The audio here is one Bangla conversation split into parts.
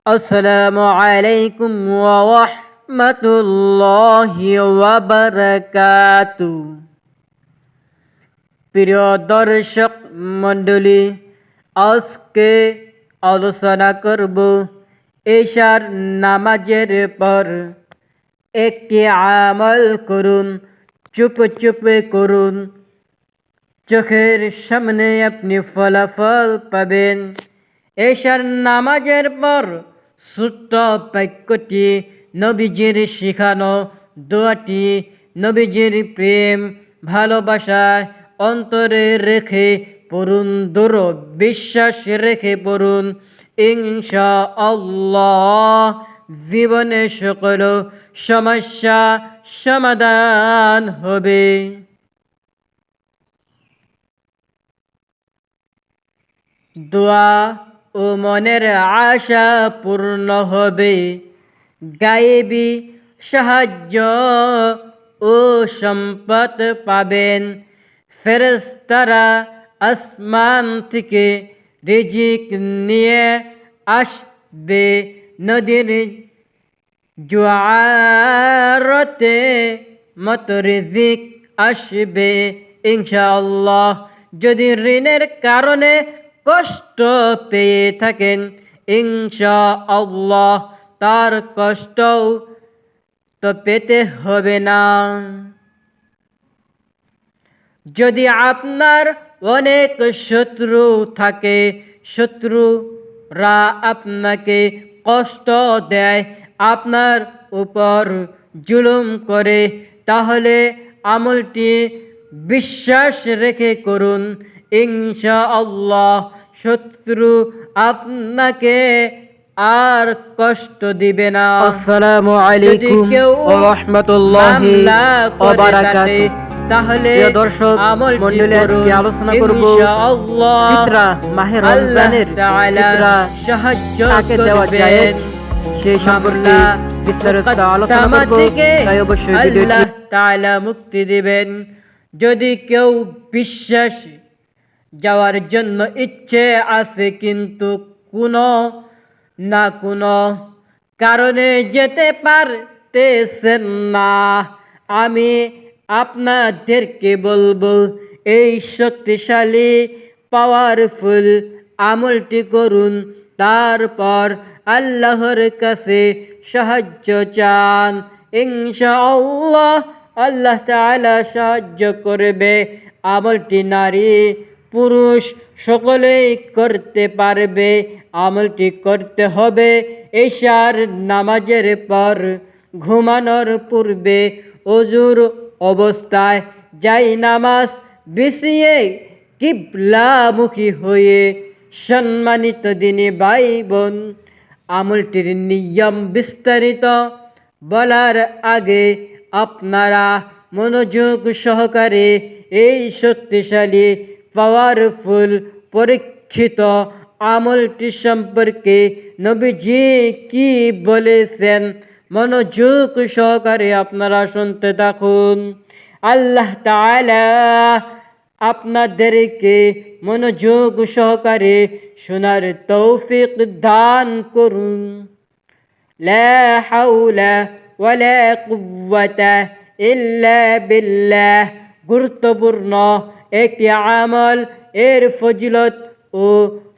আসসালামু আলাইকুম ওয়া রাহমাতুল্লাহি ওয়া বারাকাতুহু। প্রিয় দর্শক মণ্ডলী, আজকে আলোচনা করব এশার নামাজের পর একটি আমল করুন, চুপে চুপে করুন, চোখের সামনে আপনি ফলাফল পাবেন। এশার নামাজের পর ছোট্ট বাক্যটি, নবীজির শিখানো দোয়াটি, নবীজির প্রেম ভালোবাসায় অন্তরে রেখে পড়ুন, দৃঢ় বিশ্বাস রেখে পড়ুন। ইনশাআল্লাহ জীবনে সকল সমস্যা সমাধান হবে। দোয়া ও মনের আশা পূর্ণ হবে। গায়েবী সাহায্য ও সম্পদ পাবেন। ফেরেশতারা আসমান থেকে রিজিক নিয়ে আসবে। নদীর জোয়ারতে মত রিজিক আসবে ইনশাআল্লাহ। যদি ঋণের কারণে কষ্ট পেয়ে থাকেন, ইনশাআল্লাহ তার কষ্টও তো পেতে হবে না। যদি আপনার অনেক শত্রু থাকে, শত্রুরা আপনাকে কষ্ট দেয়, আপনার উপর জুলুম করে, তাহলে আমলটি বিশ্বাস রেখে করুন। ইনশাআল্লাহ শত্রু আপনাকে আর কষ্ট দিবে না। আসসালামু আলাইকুম ওয়া রাহমাতুল্লাহি ওয়া বারাকাতুহু। তাহলে প্রিয় দর্শক মণ্ডলী, আজকে আলোচনা করব ফিতরা, মাহে রমজানের ফিতরা কাকে দেওয়া জায়েজ সেই সম্পর্কে বিস্তারিত আলোচনা করব। তাই অবশ্যই ভিডিওটি তাআলা মুক্তি দিবেন। যদি কেউ বিশ্বাস যাওয়ার জন্য ইচ্ছে আছে কিন্তু কোনো না কোনো কারণে যেতে পারতেছেন না, আমি আপনাদেরকে বলবো এই শক্তিশালী পাওয়ারফুল আমলটি করুন। তারপর আল্লাহর কাছে সাহায্য চান। ইনশাআল্লাহ আল্লাহ তাআলা সাহায্য করবে। আমলটি নারী পুরুষ সকলেই করতে পারবে। আমলটি করতে হবে এশার নামাজের পর ঘুমানোর পূর্বে ওযুর অবস্থায় যাই নামাজ বিছিয়ে কিবলামুখী হয়ে। সম্মানিত দিনী ভাই বোন, আমলটির নিয়ম বিস্তারিত বলার আগে আপনারা মনোযোগ সহকারে এই শক্তিশালী পাওয়ারফুল পরীক্ষিত আমলটি সম্পর্কে নবীজি কি বলেছেন মনোযোগ সহকারে আপনারা শুনতে থাকুন। আল্লাহ তাআলা আপনাদেরকে মনোযোগ সহকারে শোনার তৌফিক দান করুন। লা হাওলা ওয়ালা কুওয়াতা ইল্লা বিল্লাহ। গুরুত্বপূর্ণ একটি আমল, এর ফজিলত ও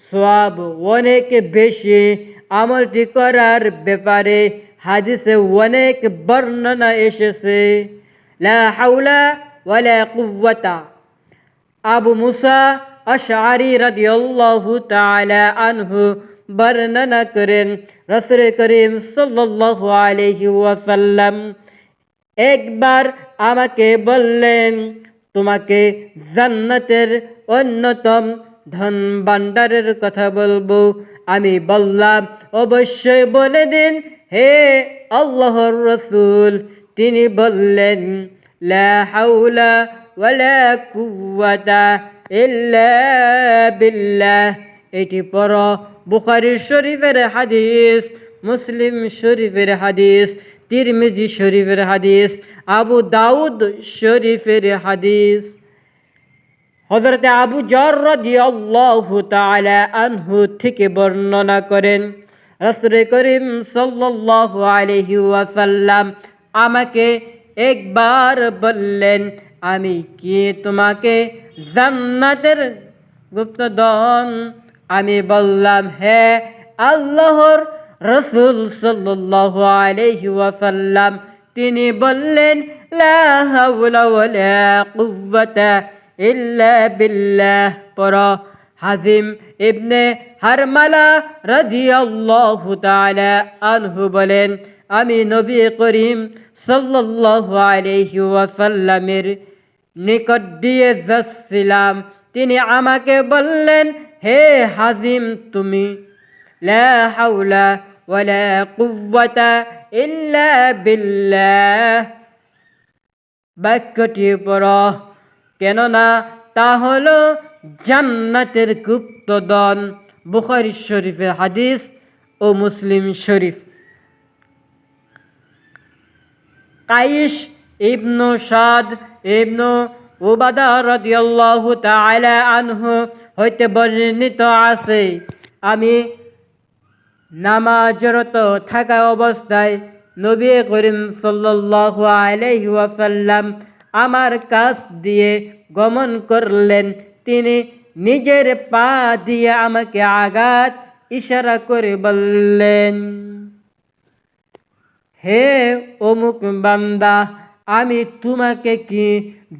সওয়াব অনেক বেশি। আমলটি করার ব্যাপারে হাদিসে অনেক বর্ণনা এসেছে। লা হাওলা ওয়ালা কুওয়াতা। আবু মুসা আশআরী রাদিয়াল্লাহু তাআলা আনহু বর্ণনা করেন, রাসূল করিম সাল্লাল্লাহু আলাইহি ওয়াসাল্লাম একবার আমাকে বললেন, তোমাকে জান্নাতের অন্যতম ধন ভাণ্ডারের কথা বলবো। আমি বললাম, অবশ্যই বলে দিন হে আল্লাহর রাসূল। তিনি বললেন, লা হাওলা ওয়ালা কুওয়াতা ইল্লা বিল্লাহ। এটি পড়ো। বুখারী শরীফের হাদিস, মুসলিম শরীফের হাদিস, তিরমিজি শরীফের হাদিস, আবু দাউদ শরীফের হাদিস। হযরত আবু যর রাদিয়াল্লাহু তাআলা আনহু থেকে বর্ণনা করেন, রাসূল করিম সাল্লাল্লাহু আলাইহি ওয়াসাল্লাম আমাকে একবার বললেন, আমি কি তোমাকে জান্নাতের গুপ্তধন? আমি বললাম, হ্যাঁ আল্লাহর রাসূল সাল্লাল্লাহু আলাইহি ওয়াসাল্লাম। তিনি বললেন, লা হাওলা ওয়ালা কুওয়াতা ইল্লা বিল্লাহ। পড়ো। হাজিম ইবনে হারমালা রাদিয়াল্লাহু তাআলা আনহু বলেন, আমি নবী করিম সাল্লাল্লাহু আলাইহি ওয়াসাল্লামের নিকট দিয়ে যাচ্ছিলাম। তিনি আমাকে বললেন, হে হাজিম, তুমি লা হাওলা ওয়ালা কুওয়াতা ইল্লা বিল্লাহ বাক্যটি পড়ো, কেননা তা হলো জান্নাতের গুপ্তধন। বুখারী শরীফের হাদিস ও মুসলিম শরীফ। কাইস ইবনু সাদ ইবনু উবাদা রাদিয়াল্লাহু তাআলা আনহু হইতে বর্ণিত আছে, আমি নামাজরত থাকা অবস্থায় নবী করিম সাল্লাল্লাহু আলাইহি ওয়াসাল্লাম আমার কাছ দিয়ে গমন করলেন। তিনি নিজের পা দিয়ে আমাকে আঘাত ইশারা করে বললেন, হে অমুক বান্দা, আমি তোমাকে কি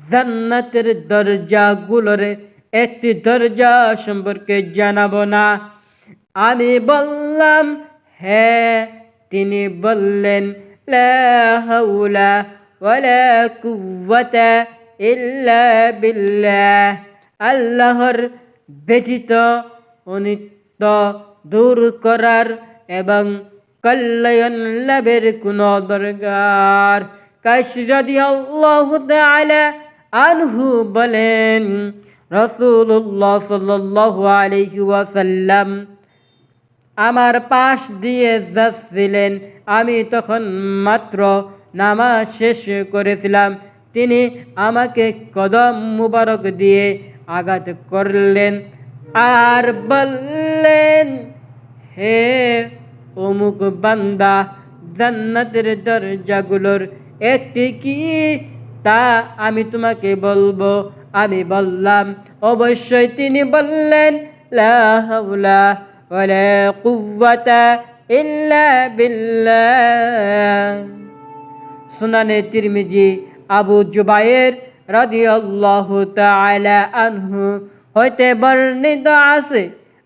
জান্নাতের দরজাগুলোর একটি দরজা সম্পর্কে জানাবো না? আমি বললাম, হ্যাঁ। তিনি বললেন, লা হাওলা ওয়ালা কুওয়াতা ইল্লা বিল্লাহ। আল্লাহর ব্যতীত অনিত্য দূর করার এবং কল্যাণ লাভের কোনো দরকার। কাইস রাদিয়াল্লাহু তাআলা আনহু বলেন, রাসূলুল্লাহ সাল্লাল্লাহু আলাইহি ওয়াসাল্লাম আমার পাশ দিয়ে যাচ্ছিলেন। আমি তখন মাত্র নামাজ শেষ করেছিলাম। তিনি আমাকে কদম মুবারক দিয়ে আঘাত করলেন আর বললেন, হে অমুক বান্দা, জান্নাতের দরজাগুলোর একটি কি তা আমি তোমাকে বলবো? আমি বললাম, অবশ্যই। তিনি বললেন, লা হাওলা ওয়ালা কুওয়াতা ইল্লা বিল্লাহ। সুনানে তিরমিজি আবু জুবায়ের রাদিয়াল্লাহু তাআলা আনহু হইতে বর্ণিত আছে,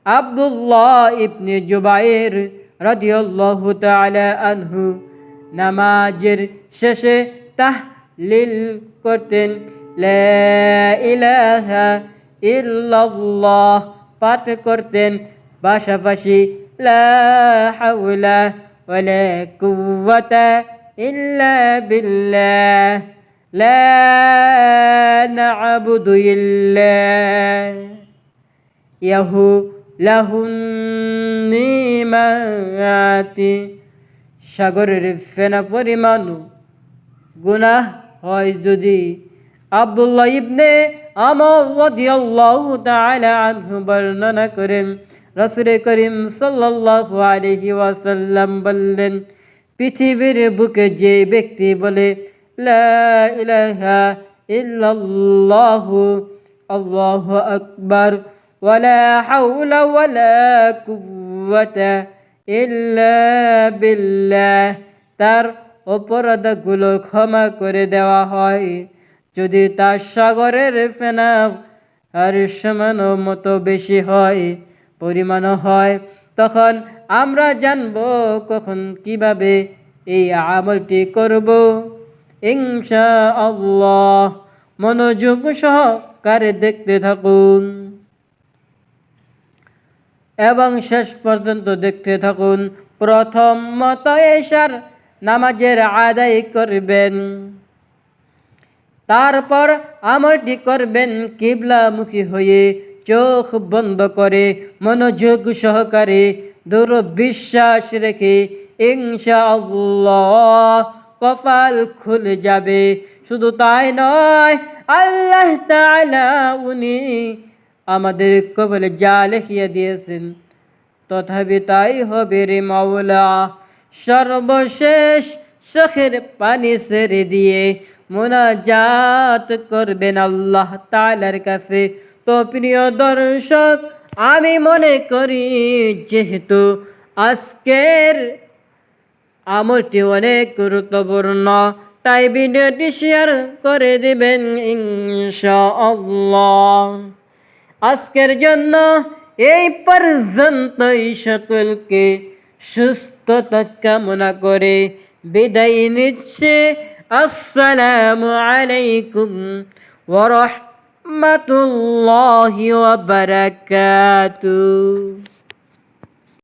আব্দুল্লাহ ইবনে জুবায়ের রাদিয়াল্লাহু তাআলা আনহু নামাজের শেষে তাহলিল করতেন, লা ইলাহা ইল্লাল্লাহ পাঠ করতেন, পাশাপাশি লা হাওলা ওয়ালা কুওয়াতা ইল্লা বিল্লাহ, লা না'বুদু ইল্লা ইয়াহু লাহুন নিমাতি। সাগরের ফেনা পরিমাণ গুনাহ হয় যদি। আব্দুল্লাহ ইবনে আমর রাদিয়াল্লাহু তাআলা আনহু বর্ণনা করেন, রাসূল করিম সাল্লাল্লাহু আলাইহি ওয়াসাল্লাম বললেন, পৃথিবীর বুকে যে ব্যক্তি বলে, লা ইলাহা ইল্লাল্লাহু আল্লাহু আকবার ওয়ালা হাওলা ওয়ালা কুওয়াতা ইল্লা বিল্লাহ, তার অপরাধগুলো ক্ষমা করে দেওয়া হয় যদি তার সাগরের ফেনা আর সমান মতো বেশি হয় পরিমাণ হয়। তখন আমরা জানব কখন কিভাবে এই আমলটি করব। ইনশাআল্লাহ মনোযোগ সহকারে দেখতে থাকুন এবং শেষ পর্যন্ত দেখতে থাকুন। প্রথমত এশার নামাজের আদায় করবেন, তারপর আমলটি করবেন কিবলামুখী হয়ে, চোখ বন্ধ করে, মনোযোগ সহকারে, দৃঢ় বিশ্বাস রেখে। ইনশাআল্লাহ কপাল খুলে যাবে। শুধু তাই নয়, আল্লাহ তাআলা উনি আমাদের কপালে যা লিখিয়ে দিয়েছেন তথাপি তাই হবে রে মাওলা। সর্বশেষ চোখের পানি ছেড়ে দিয়ে মুনাজাত করবেন আল্লাহ তাআলার কাছে। তো প্রিয় দর্শক, আমি মনে করি যেহেতু আজকের আমলটি অনেক গুরুত্বপূর্ণ, তাই ভিডিওটি শেয়ার করে দিবেন ইনশাআল্লাহ। আজকের জন্য এই পর্যন্তই। সকলকে সুস্থতা কামনা করে বিদায় নিচ্ছে। আসসালামু আলাইকুম ওয়া রাহমাতুল্লাহি ওয়া বারাকাতুহু।